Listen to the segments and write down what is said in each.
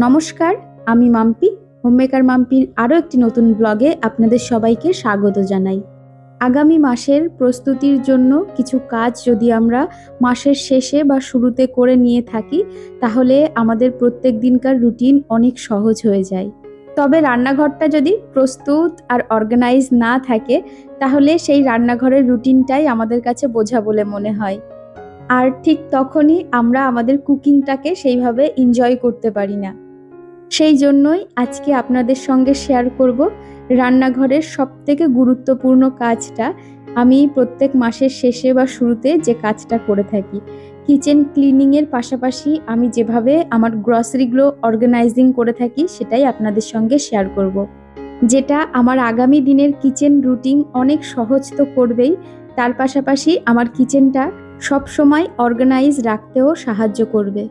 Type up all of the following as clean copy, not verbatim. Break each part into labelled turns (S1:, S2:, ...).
S1: নমস্কার, আমি মাম্পি। হোমমেকার মাম্পির আরও একটি নতুন ব্লগে আপনাদের সবাইকে স্বাগত জানাই। আগামী মাসের প্রস্তুতির জন্য কিছু কাজ যদি আমরা মাসের শেষে বা শুরুতে করে নিয়ে থাকি, তাহলে আমাদের প্রত্যেক দিনকার রুটিন অনেক সহজ হয়ে যায়। তবে রান্নাঘরটা যদি প্রস্তুত আর অর্গানাইজ না থাকে, তাহলে সেই রান্নাঘরের রুটিনটাই আমাদের কাছে বোঝা বলে মনে হয়। আর ঠিক তখনই আমরা আমাদের কুকিংটাকে সেইভাবে এনজয় করতে পারি না। সেই জন্যই আজকে আপনাদের সঙ্গে শেয়ার করব রান্নাঘরের সবথেকে গুরুত্বপূর্ণ কাজটা আমি প্রত্যেক মাসের শেষে বা শুরুতে যে কাজটা করে থাকি। কিচেন ক্লিনিংয়ের পাশাপাশি আমি যেভাবে আমার গ্রসারিগুলো অর্গানাইজিং করে থাকি সেটাই আপনাদের সঙ্গে শেয়ার করব। যেটা আমার আগামী দিনের কিচেন রুটিন অনেক সহজ তো করবেই, তার পাশাপাশি আমার কিচেনটা সবসময় অর্গানাইজ রাখতেও সাহায্য করবে।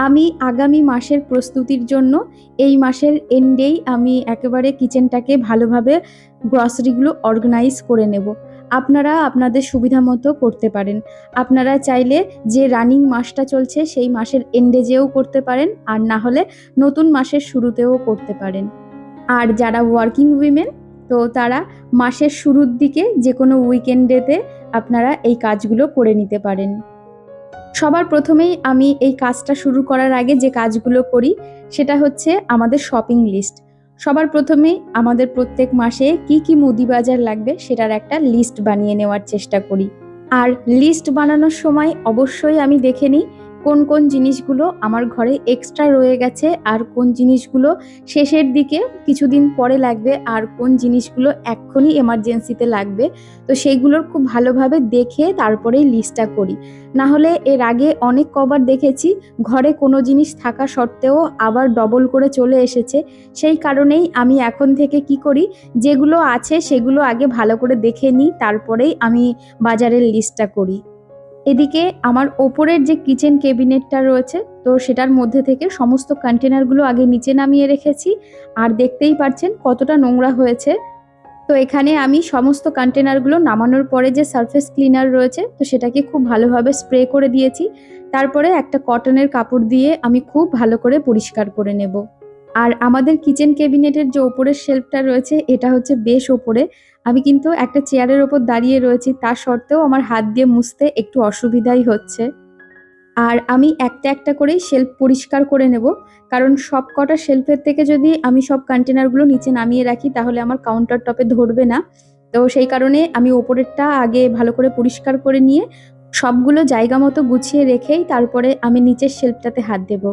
S1: আমি আগামী মাসের প্রস্তুতির জন্য এই মাসের এন্ডেই আমি একেবারে কিচেনটাকে ভালোভাবে গ্রসারিগুলো অর্গানাইজ করে নেব। আপনারা আপনাদের সুবিধা মতো করতে পারেন। আপনারা চাইলে যে রানিং মাসটা চলছে সেই মাসের এন্ডে যেও করতে পারেন, আর না হলে নতুন মাসের শুরুতেও করতে পারেন। আর যারা ওয়ার্কিং উইমেন, তো তারা মাসের শুরুর দিকে যে কোনো উইকেন্ডেতে আপনারা এই কাজগুলো করে নিতে পারেন। সবার প্রথমেই আমি এই কাজটা শুরু করার আগে যে কাজগুলো করি সেটা হচ্ছে আমাদের শপিং লিস্ট। সবার প্রথমেই আমাদের প্রত্যেক মাসে কি কি মুদি বাজার লাগবে সেটার একটা লিস্ট বানিয়ে নেওয়ার চেষ্টা করি। আর লিস্ট বানানোর সময় অবশ্যই আমি দেখে নিই কোন কোন জিনিসগুলো আমার ঘরে এক্সট্রা রয়ে গেছে, আর কোন জিনিসগুলো শেষের দিকে কিছুদিন পরে লাগবে, আর কোন জিনিসগুলো এক্ষুনি এমার্জেন্সিতে লাগবে। তো সেইগুলোর খুব ভালোভাবে দেখে তারপরেই লিস্টটা করি। না হলে এর আগে অনেক কবার দেখেছি ঘরে কোনো জিনিস থাকা সত্ত্বেও আবার ডবল করে চলে এসেছে। সেই কারণেই আমি এখন থেকে কি করি, যেগুলো আছে সেগুলো আগে ভালো করে দেখে নিই, তারপরেই আমি বাজারের লিস্টটা করি। এদিকে আমার ওপরের যে কিচেন ক্যাবিনেটটা রয়েছে, তো সেটার মধ্যে থেকে সমস্ত কন্টেনারগুলো আগে নিচে নামিয়ে রেখেছি। আর দেখতেই পাচ্ছেন কতটা নোংরা হয়েছে। তো এখানে আমি সমস্ত কন্টেনারগুলো নামানোর পরে যে সারফেস ক্লিনার রয়েছে, তো সেটাকে খুব ভালোভাবে স্প্রে করে দিয়েছি। তারপরে একটা কটনের কাপড় দিয়ে আমি খুব ভালো করে পরিষ্কার করে নেব। আর আমাদের কিচেন ক্যাবিনেটের যে ওপরের শেলফটা রয়েছে, এটা হচ্ছে বেশ ওপরে। আমি কিন্তু একটা চেয়ারের ওপর দাঁড়িয়ে রয়েছি, তা সত্ত্বেও আমার হাত দিয়ে মুছতে একটু অসুবিধাই হচ্ছে। আর আমি একটা একটা করেই শেলফ পরিষ্কার করে নেব, কারণ সব কটা শেলফের থেকে যদি আমি সব কন্টেনারগুলো নিচে নামিয়ে রাখি তাহলে আমার কাউন্টার টপে ধরবে না। তো সেই কারণে আমি ওপরেরটা আগে ভালো করে পরিষ্কার করে নিয়ে সবগুলো জায়গা মতো গুছিয়ে রেখেই তারপরে আমি নিচের শেলফটাতে হাত দেব।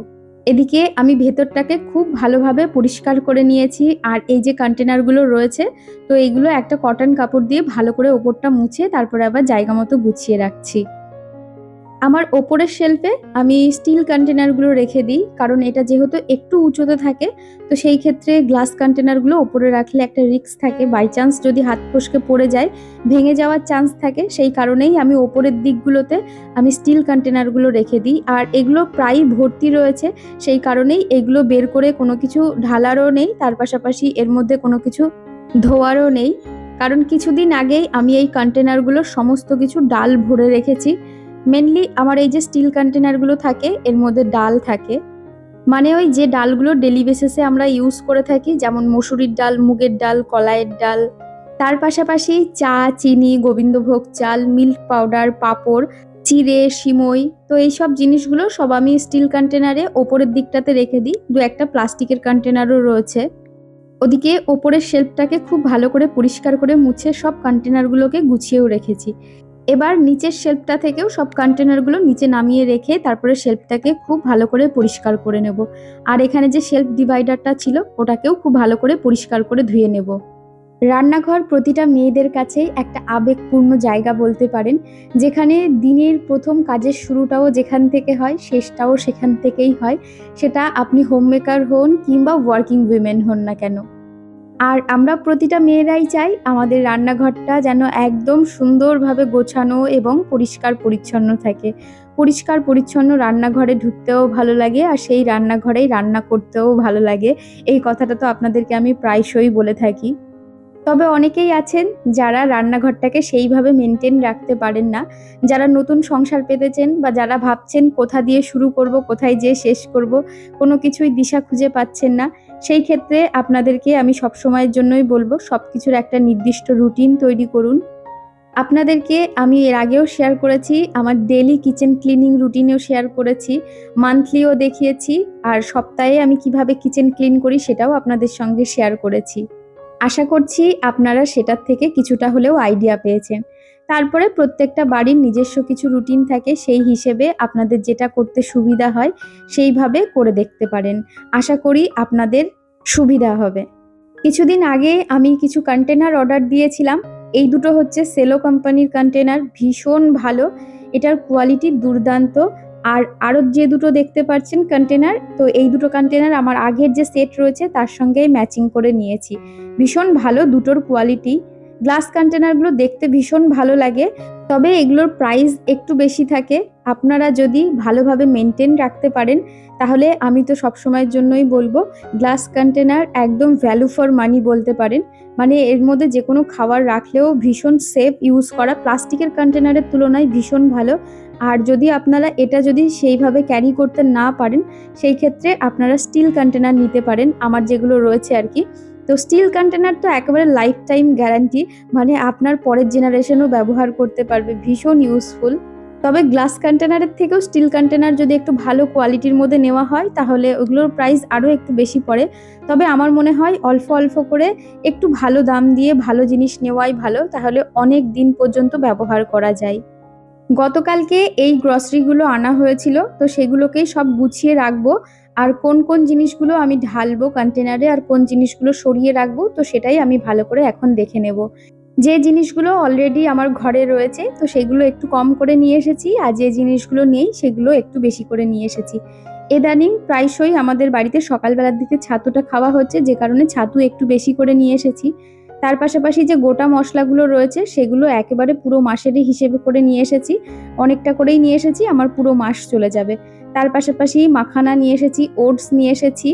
S1: এদিকে আমি ভেতরটাকে খুব ভালোভাবে পরিষ্কার করে নিয়েছি। আর এই যে কন্টেনারগুলো রয়েছে, তো এইগুলো একটা কটন কাপড় দিয়ে ভালো করে ওপরটা মুছে তারপরে আবার জায়গা মতো গুছিয়ে রাখছি। আমার ওপরের শেলফে আমি স্টিল কন্টেনারগুলো রেখে দিই, কারণ এটা যেহেতু একটু উঁচুতে থাকে, তো সেই ক্ষেত্রে গ্লাস কন্টেনারগুলো ওপরে রাখলে একটা রিস্ক থাকে, বাই চান্স যদি হাত ফসকে পড়ে যায় ভেঙে যাওয়ার চান্স থাকে। সেই কারণেই আমি ওপরের দিকগুলোতে আমি স্টিল কন্টেনারগুলো রেখে দিই। আর এগুলো প্রায়ই ভর্তি রয়েছে, সেই কারণেই এগুলো বের করে কোনো কিছু ঢালারও নেই, তার পাশাপাশি এর মধ্যে কোনো কিছু ধোয়ারও নেই। কারণ কিছুদিন আগেই আমি এই কন্টেনারগুলো সমস্ত কিছু ডাল ভরে রেখেছি। মেনলি আমার এই যে স্টিল কন্টেনারগুলো থাকে এর মধ্যে ডাল থাকে, মানে ওই যে ডালগুলো ডেলি বেসিসে আমরা ইউজ করে থাকি, যেমন মসুরির ডাল, মুগের ডাল, কলাইয়ের ডাল। তার পাশাপাশি চা, চিনি, গোবিন্দভোগ চাল, মিল্ক পাউডার, পাঁপড়, চিড়ে, সিমই। তো এইসব জিনিসগুলো সব আমি স্টিল কন্টেনারে ওপরের দিকটাতে রেখে দিই। দু একটা প্লাস্টিকের কন্টেনারও রয়েছে। ওদিকে ওপরের শেলফটাকে খুব ভালো করে পরিষ্কার করে মুছে সব কন্টেনারগুলোকে গুছিয়েও রেখেছি। এবার নিচের শেলফটা থেকেও সব কন্টেনারগুলো নিচে নামিয়ে রেখে তারপরে শেলফটাকে খুব ভালো করে পরিষ্কার করে নেব। আর এখানে যে শেলফ ডিভাইডারটা ছিল ওটাকেও খুব ভালো করে পরিষ্কার করে ধুয়ে নেব। রান্নাঘর প্রতিটা মেয়েদের কাছেই একটা আবেগপূর্ণ জায়গা বলতে পারেন, যেখানে দিনের প্রথম কাজের শুরুটাও যেখান থেকে হয় শেষটাও সেখান থেকেই হয়, সেটা আপনি হোমমেকার হন কিংবা ওয়ার্কিং উইমেন হন না কেন। আর আমরা প্রতিটা মেয়েরাই চাই আমাদের রান্নাঘরটা যেন একদম সুন্দরভাবে গোছানো এবং পরিষ্কার পরিচ্ছন্ন থাকে। পরিষ্কার পরিচ্ছন্ন রান্নাঘরে ঢুকতেও ভালো লাগে, আর সেই রান্নাঘরেই রান্না করতেও ভালো লাগে। এই কথাটা তো আপনাদেরকে আমি প্রায়শই বলে থাকি। তবে অনেকেই আছেন যারা রান্নাঘরটাকে সেইভাবে মেনটেন রাখতে পারেন না, যারা নতুন সংসার পেতেছেন বা যারা ভাবছেন কোথা দিয়ে শুরু করব, কোথায় যেয়ে শেষ করব, কোনো কিছুই দিশা খুঁজে পাচ্ছেন না। সেই ক্ষেত্রে আপনাদেরকে আমি সবসময়ের জন্যই বলবো সবকিছুর একটা নির্দিষ্ট রুটিন তৈরি করুন। আপনাদেরকে আমি এর আগেও শেয়ার করেছি, আমার ডেইলি কিচেন ক্লিনিং রুটিনেও শেয়ার করেছি, মান্থলিও দেখিয়েছি, আর সপ্তাহে আমি কিভাবে কিচেন ক্লিন করি সেটাও আপনাদের সঙ্গে শেয়ার করেছি। আশা করছি আপনারা সেটার থেকে কিছুটা হলেও আইডিয়া পেয়েছেন। তারপরে প্রত্যেকটা বাড়ির নিজস্ব কিছু রুটিন থাকে, সেই হিসেবে আপনাদের যেটা করতে সুবিধা হয় সেইভাবে করে দেখতে পারেন। আশা করি আপনাদের সুবিধা হবে। কিছুদিন আগে আমি কিছু কন্টেনার অর্ডার দিয়েছিলাম। এই দুটো হচ্ছে সেলো কোম্পানির কন্টেনার, ভীষণ ভালো, এটার কোয়ালিটি দুর্দান্ত। আর আরও যে দুটো দেখতে পাচ্ছেন কন্টেনার, তো এই দুটো কন্টেনার আমার আগের যে সেট রয়েছে তার সঙ্গেই ম্যাচিং করে নিয়েছি। ভীষণ ভালো দুটোর কোয়ালিটি। গ্লাস কন্টেনারগুলো দেখতে ভীষণ ভালো লাগে, তবে এগুলোর প্রাইস একটু বেশি থাকে। আপনারা যদি ভালোভাবে মেনটেন রাখতে পারেন তাহলে আমি তো সবসময়ের জন্যই বলবো গ্লাস কন্টেনার একদম ভ্যালু ফর মানি বলতে পারেন। মানে এর মধ্যে যে কোনো খাবার রাখলেও ভীষণ সেফ ইউজ করা, প্লাস্টিকের কন্টেনারের তুলনায় ভীষণ ভালো। আর যদি আপনারা এটা যদি সেইভাবে ক্যারি করতে না পারেন সেই ক্ষেত্রে আপনারা স্টিল কন্টেনার নিতে পারেন, আমার যেগুলো রয়েছে আর কি। তো স্টিল কন্টেনার তো একেবারে লাইফ টাইম গ্যারান্টি, মানে আপনার পরের জেনারেশনও ব্যবহার করতে পারবে, ভীষণ ইউজফুল। তবে গ্লাস কন্টেনারের থেকেও স্টিল কন্টেনার যদি একটু ভালো কোয়ালিটির মধ্যে নেওয়া হয় তাহলে ওগুলোর প্রাইস আরও একটু বেশি পড়ে। তবে আমার মনে হয় অল্প অল্প করে একটু ভালো দাম দিয়ে ভালো জিনিস নেওয়াই ভালো, তাহলে অনেক দিন পর্যন্ত ব্যবহার করা যায়। গতকালকে এই গ্রসারিগুলো আনা হয়েছিল, তো সেগুলোকেই সব গুছিয়ে রাখবো। আর কোন কোন জিনিসগুলো আমি ঢালবো কন্টেনারে আর কোন জিনিসগুলো সরিয়ে রাখবো, তো সেটাই আমি ভালো করে এখন দেখে নেব। যে জিনিসগুলো অলরেডি আমার ঘরে রয়েছে তো সেগুলো একটু কম করে নিয়ে এসেছি, আর যে জিনিসগুলো নেই সেগুলো একটু বেশি করে নিয়ে এসেছি। ইদানিং প্রায়শই আমাদের বাড়িতে সকালবেলার দিকে ছাতুটা খাওয়া হচ্ছে, যে কারণে ছাতু একটু বেশি করে নিয়ে এসেছি। তার পাশাপাশি যে গোটা মশলাগুলো রয়েছে সেগুলো একেবারে পুরো মাসেরই হিসেবে করে নিয়ে এসেছি, অনেকটা করেই নিয়ে এসেছি, আমার পুরো মাস চলে যাবে। তার পাশাপাশি মাখানা নিয়ে এসেছি, ওটস নিয়ে এসেছি,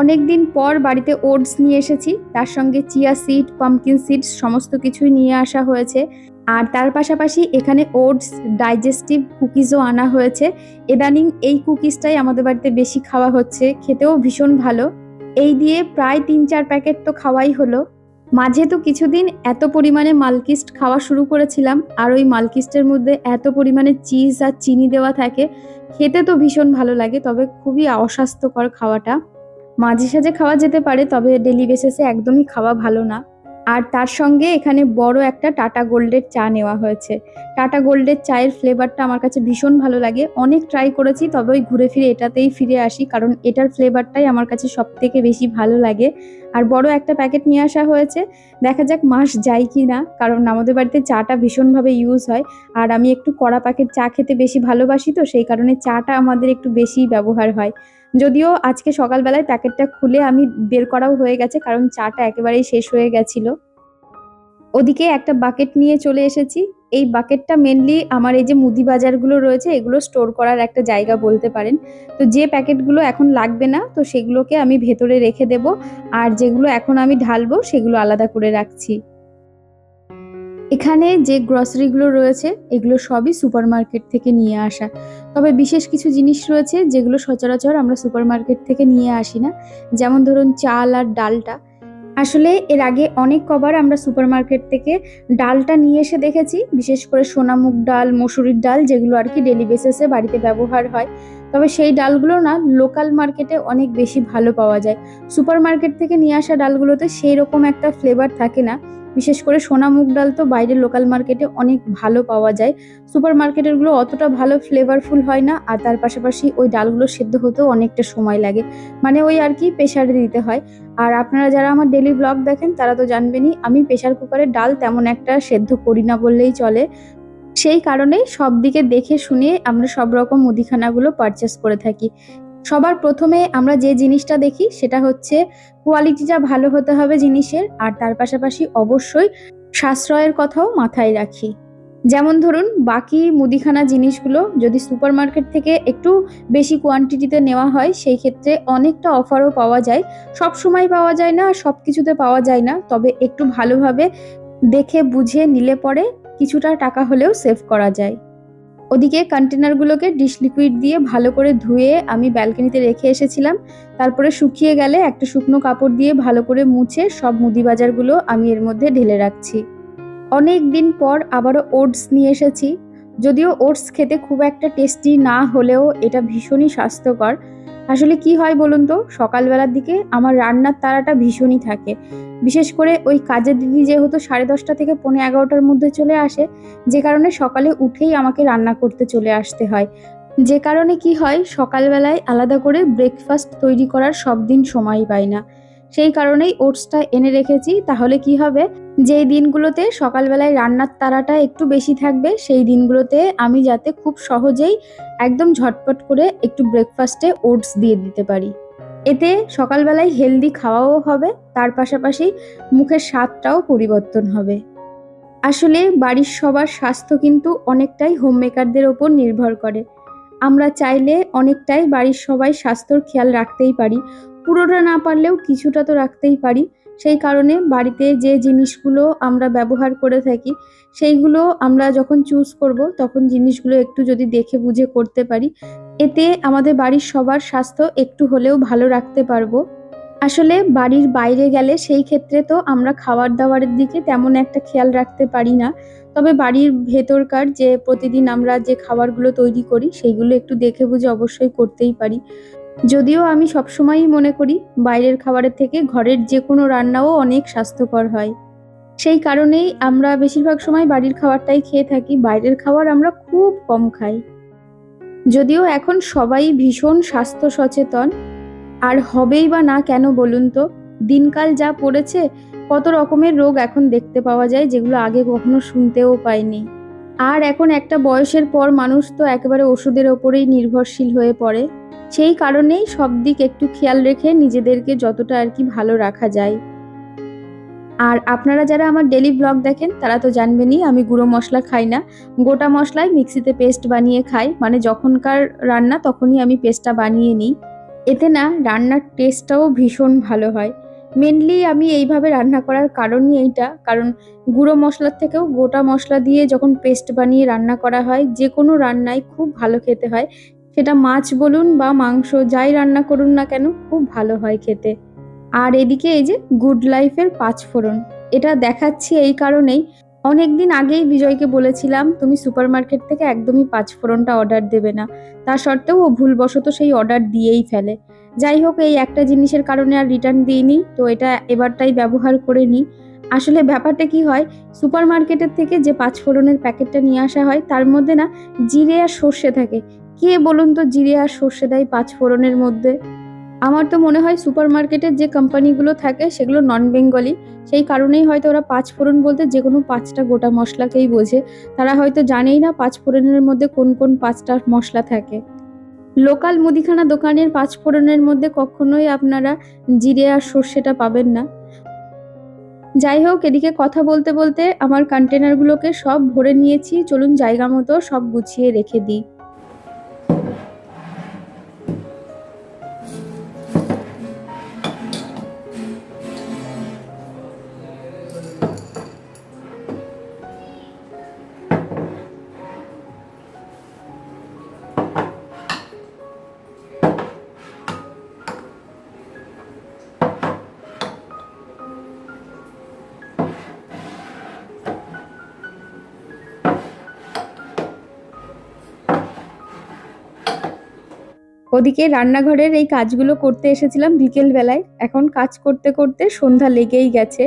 S1: অনেকদিন পর বাড়িতে ওটস নিয়ে এসেছি, তার সঙ্গে চিয়া সিড, পাম্পকিন সিডস সমস্ত কিছুই নিয়ে আসা হয়েছে। আর তার পাশাপাশি এখানে ওটস ডাইজেস্টিভ কুকিজও আনা হয়েছে। ইদানিং এই কুকিজটাই আমাদের বাড়িতে বেশি খাওয়া হচ্ছে, খেতেও ভীষণ ভালো। এই দিয়ে প্রায় ৩-৪ প্যাকেট তো খাওয়াই হলো। মাঝে তো কিছুদিন এত পরিমাণে মালকিস্ট খাওয়া শুরু করেছিলাম, আর ওই মালকিস্টের মধ্যে এত পরিমাণে চিজ আর চিনি দেওয়া থাকে, খেতে তো ভীষণ ভালো লাগে, তবে খুবই অস্বাস্থ্যকর খাওয়াটা। মাঝে সাঝে খাওয়া যেতে পারে, তবে ডেলি বেসিসে একদমই খাওয়া ভালো না। আর তার সঙ্গে এখানে বড় একটা টাটা গোল্ডের চা নেওয়া হয়েছে। টাটা গোল্ডের চায়ের ফ্লেভারটা আমার কাছে ভীষণ ভালো লাগে, অনেক ট্রাই করেছি, তবে ওই ঘুরে ফিরে এটাতেই ফিরে আসি, কারণ এটার ফ্লেভারটাই আমার কাছে সব থেকে বেশি ভালো লাগে। আর বড় একটা প্যাকেট নিয়ে আসা হয়েছে, দেখা যাক মাস যায় কি না, কারণ আমাদের বাড়িতে চাটা ভীষণভাবে ইউজ হয়। আর আমি একটু কড়া পাকের চা খেতে বেশি ভালোবাসি, তো সেই কারণে চাটা আমাদের একটু বেশি ব্যবহার হয়। যদিও আজকে সকালবেলায় প্যাকেটটা খুলে আমি বের করাও হয়ে গেছে, কারণ চাটা একেবারেই শেষ হয়ে গেছিল। ওদিকে একটা বাকেট নিয়ে চলে এসেছি। এই বাকেটটা মেনলি আমার এই যে মুদি বাজারগুলো রয়েছে এগুলো স্টোর করার একটা জায়গা বলতে পারেন। তো যে প্যাকেটগুলো এখন লাগবে না তো সেগুলোকে আমি ভেতরে রেখে দেব, আর যেগুলো এখন আমি ঢালবো সেগুলো আলাদা করে রাখছি। এখানে যে গ্রসারিগুলো রয়েছে এগুলো সবই সুপার মার্কেট থেকে নিয়ে আসা, তবে বিশেষ কিছু জিনিস রয়েছে যেগুলো সচরাচর আমরা সুপার মার্কেট থেকে নিয়ে আসি না, যেমন ধরুন চাল আর ডালটা। আসলে এর আগে অনেক কবার আমরা সুপার মার্কেট থেকে ডালটা নিয়ে এসে দেখেছি, বিশেষ করে সোনামুগ ডাল, মসুরির ডাল, যেগুলো আর কি ডেলি বেসিসে বাড়িতে ব্যবহার হয়। তবে সেই ডালগুলো না লোকাল মার্কেটে অনেক বেশি ভালো পাওয়া যায়। সুপার মার্কেট থেকে নিয়ে আসা ডালগুলোতে সেই রকম একটা ফ্লেভার থাকে না। বিশেষ করে সোনামুগ ডাল তো বাইরের লোকাল মার্কেটে অনেক ভালো পাওয়া যায়, সুপার মার্কেটেরগুলো অতটা ভালো ফ্লেভারফুল হয় না। আর তার পাশাপাশি ওই ডালগুলো সেদ্ধ হতেও অনেকটা সময় লাগে, মানে ওই আর কি প্রেসারে দিতে হয়। আর আপনারা যারা আমার ডেলি ব্লগ দেখেন তারা তো জানবেনই আমি প্রেসার কুকারে ডাল তেমন একটা সেদ্ধ করি না বললেই চলে। সেই কারণেই সব দিকে দেখে শুনে আমরা সব রকম মুদিখানাগুলো পারচেস করে থাকি। সবার প্রথমে আমরা যে জিনিসটা দেখি সেটা হচ্ছে কোয়ালিটিটা ভালো হতে হবে জিনিসের, আর তার পাশাপাশি অবশ্যই সাশ্রয়ের কথাও মাথায় রাখি। যেমন ধরুন, বাকি মুদিখানা জিনিসগুলো যদি সুপার মার্কেট থেকে একটু বেশি কোয়ান্টিটিতে নেওয়া হয়, সেই ক্ষেত্রে অনেকটা অফারও পাওয়া যায়। সব সময় পাওয়া যায় না, আর সব কিছুতে পাওয়া যায় না, তবে একটু ভালোভাবে দেখে বুঝে নিলে পরে কিছুটা টাকা হলেও সেভ করা যায়। ওদিকে কন্টেনারগুলোকে ডিশ লিকুইড দিয়ে ভালো করে ধুয়ে আমি ব্যালকনিতে রেখে এসেছিলাম। তারপরে শুকিয়ে গেলে একটা শুকনো কাপড় দিয়ে ভালো করে মুছে সব মুদি বাজারগুলো আমি এর মধ্যে ঢেলে রাখছি। অনেক দিন পর আবারও ওটস নিয়ে এসেছি। যদিও ওটস খেতে খুব একটা টেস্টি না হলেও এটা ভীষণই স্বাস্থ্যকর। আসলে কি হয় বলুন তো, সকালবেলার দিকে আমার রান্নার তাড়াটা ভীষণই থাকে। বিশেষ করে ওই কাজের দিদি যেহেতু 10:30 থেকে 11:45-র মধ্যে চলে আসে, যে কারণে সকালে উঠেই আমাকে রান্না করতে চলে আসতে হয়। যে কারণে কি হয়, সকালবেলায় আলাদা করে ব্রেকফাস্ট তৈরি করার সব দিন সময় পাই না। সেই কারণেই ওটসটা এনে রেখেছি। তাহলে কি হবে, যেই দিনগুলোতে সকালবেলায় রান্নার তাড়াটা একটু বেশি থাকবে, সেই দিনগুলোতে আমি যাতে খুব সহজেই একদম ঝটপট করে একটু ব্রেকফাস্টে ওটস দিয়ে দিতে পারি। এতে সকালবেলায় হেলদি খাওয়াও হবে, তার পাশাপাশি মুখের স্বাদটাও পরিবর্তন হবে। আসলে বাড়ির সবার স্বাস্থ্য কিন্তু অনেকটাই হোম মেকারদের ওপর নির্ভর করে। আমরা চাইলে অনেকটাই বাড়ির সবাই স্বাস্থ্যর খেয়াল রাখতেই পারি। পুরোটা না পারলেও কিছুটা তো রাখতেই পারি। সেই কারণে বাড়িতে যে জিনিসগুলো আমরা ব্যবহার করে থাকি, সেইগুলো আমরা যখন চুজ করব, তখন জিনিসগুলো একটু যদি দেখে বুঝে করতে পারি, এতে আমাদের বাড়ির সবার স্বাস্থ্য একটু হলেও ভালো রাখতে পারবো। আসলে বাড়ির বাইরে গেলে সেই ক্ষেত্রে তো আমরা খাবার-দাবারের দিকে তেমন একটা খেয়াল রাখতে পারি না। তবে বাড়ির ভেতরকার যে প্রতিদিন আমরা যে খাবারগুলো তৈরি করি, সেইগুলো একটু দেখে বুঝে অবশ্যই করতেই পারি। যদিও আমি সবসময়ই মনে করি বাইরের খাবারের থেকে ঘরের যেকোনো রান্নাও অনেক স্বাস্থ্যকর হয়। সেই কারণেই আমরা বেশিরভাগ সময় বাড়ির খাবারটাই খেয়ে থাকি। বাইরের খাবার আমরা খুব কম খাই। যদিও এখন সবাই ভীষণ স্বাস্থ্য সচেতন, আর হবেই বা না কেন বলুন তো? দিনকাল যা পড়েছে, কত রকমের রোগ এখন দেখতে পাওয়া যায় যেগুলো আগে কখনো শুনতেও পাইনি। আর এখন একটা বয়সের পর মানুষ তো একেবারে ওষুধের ওপরেই নির্ভরশীল হয়ে পড়ে। সেই কারণেই সব দিক একটু খেয়াল রেখে নিজেদেরকে যতটা আর কি ভালো রাখা যায়। আর আপনারা যারা আমার ডেইলি ব্লগ দেখেন তারা তো জানবেনই আমি গুঁড়ো মশলা খাই না। গোটা মশলায় মিক্সিতে পেস্ট বানিয়ে খাই। মানে যখনকার রান্না তখনই আমি পেস্টটা বানিয়ে নিই। এতে না রান্নার টেস্টটাও ভীষণ ভালো হয়। মেনলি আমি এইভাবে রান্না করার কারণই এইটা, কারণ গুঁড়ো মশলার থেকেও গোটা মশলা দিয়ে যখন পেস্ট বানিয়ে রান্না করা হয়, যেকোনো রান্নাই খুব ভালো খেতে হয়। সেটা মাছ বলুন বা মাংস, যাই রান্না করুন না কেন, খুব ভালো হয় খেতে। আর এদিকে এই যে গুড লাইফের ৫ ফোড়ন, এটা দেখাচ্ছি এই কারণেই, অনেকদিন আগেই বিজয়কে বলেছিলাম তুমি সুপার মার্কেট থেকে একদমই ৫ ফোড়নটা অর্ডার দেবে না। তা সত্ত্বেও ও ভুলবশত সেই অর্ডার দিয়েই ফেলে। যাই হোক, এই একটা জিনিসের কারণে আর রিটার্ন দিইনি, তো এটা এবারটাই ব্যবহার করে নিই। আসলে ব্যাপারটা কি হয়, সুপার মার্কেটের থেকে যে ৫ ফোড়নের প্যাকেটটা নিয়ে আসা হয় তার মধ্যে না জিরে আর সর্ষে থাকে। কে বলুন তো জিরে আর সর্ষে দেয় ৫ ফোড়নের মধ্যে? আমার তো মনে হয় সুপার মার্কেটের যে কোম্পানিগুলো থাকে সেগুলো নন বেঙ্গলি। সেই কারণেই হয়তো ওরা ৫ ফোড়ন বলতে যেকোনো ৫টা গোটা মশলাকেই বোঝে। তারা হয়তো জানেই না ৫ ফোড়নের মধ্যে কোন কোন ৫টা মশলা থাকে। লোকাল মুদিখানা দোকানের ৫ ফোড়নের মধ্যে কখনোই আপনারা জিরে আর সর্ষেটা পাবেন না। যাই হোক, এদিকে কথা বলতে বলতে আমার কন্টেনারগুলোকে সব ভরে নিয়েছি। চলুন জায়গা মতো সব গুছিয়ে রেখে দিই। ওদিকে রান্নাঘরের এই কাজগুলো করতে এসেছিলাম বিকেল বেলায়। এখন কাজ করতে করতে সন্ধ্যা লেগেই গেছে।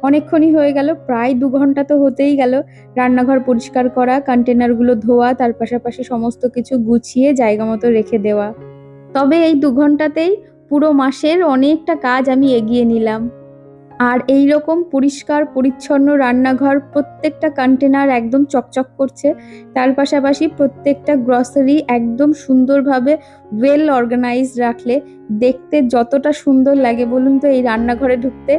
S1: অনেকক্ষণই হয়ে গেল, প্রায় ২ ঘন্টা তো হতেই গেল। রান্নাঘর পরিষ্কার করা, কন্টেনারগুলো ধোয়া, তার পাশাপাশি সমস্ত কিছু গুছিয়ে জায়গা মতো রেখে দেওয়া। তবে এই ২ ঘন্টাতেই পুরো মাসের অনেকটা কাজ আমি এগিয়ে নিলাম। আর এইরকম পরিষ্কার পরিচ্ছন্ন রান্নাঘর, প্রত্যেকটা কন্টেনার একদম চকচক করছে। তার পাশাপাশি প্রত্যেকটা গ্রসারি একদম সুন্দরভাবে ওয়েল অর্গানাইজড রাখলে দেখতে যতটা সুন্দর লাগে বলুন তো এই রান্নাঘরে ঢুকতে,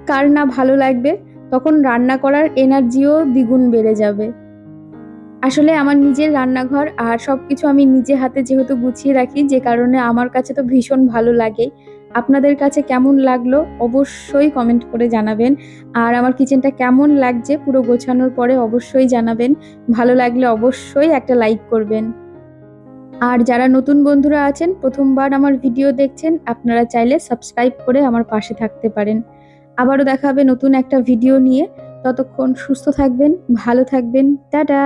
S1: কার না ভালো লাগবে? তখন রান্না করার এনার্জিও দ্বিগুণ বেড়ে যাবে। আসলে আমার নিজের রান্নাঘর আর সবকিছু আমি নিজে হাতে যেহেতু গুছিয়ে রাখি, যে কারণে আমার কাছে তো ভীষণ ভালো লাগে। আপনাদের কাছে কেমন লাগলো অবশ্যই কমেন্ট করে জানাবেন। আর আমার কিচেনটা কেমন লাগছে পুরো গোছানোর পরে অবশ্যই জানাবেন। ভালো লাগলে অবশ্যই একটা লাইক করবেন। আর যারা নতুন বন্ধুরা আছেন, প্রথমবার আমার ভিডিও দেখছেন, আপনারা চাইলে সাবস্ক্রাইব করে আমার পাশে থাকতে পারেন। আবারও দেখা হবে নতুন একটা ভিডিও নিয়ে। ততক্ষণ সুস্থ থাকবেন, ভালো থাকবেন। টাটা!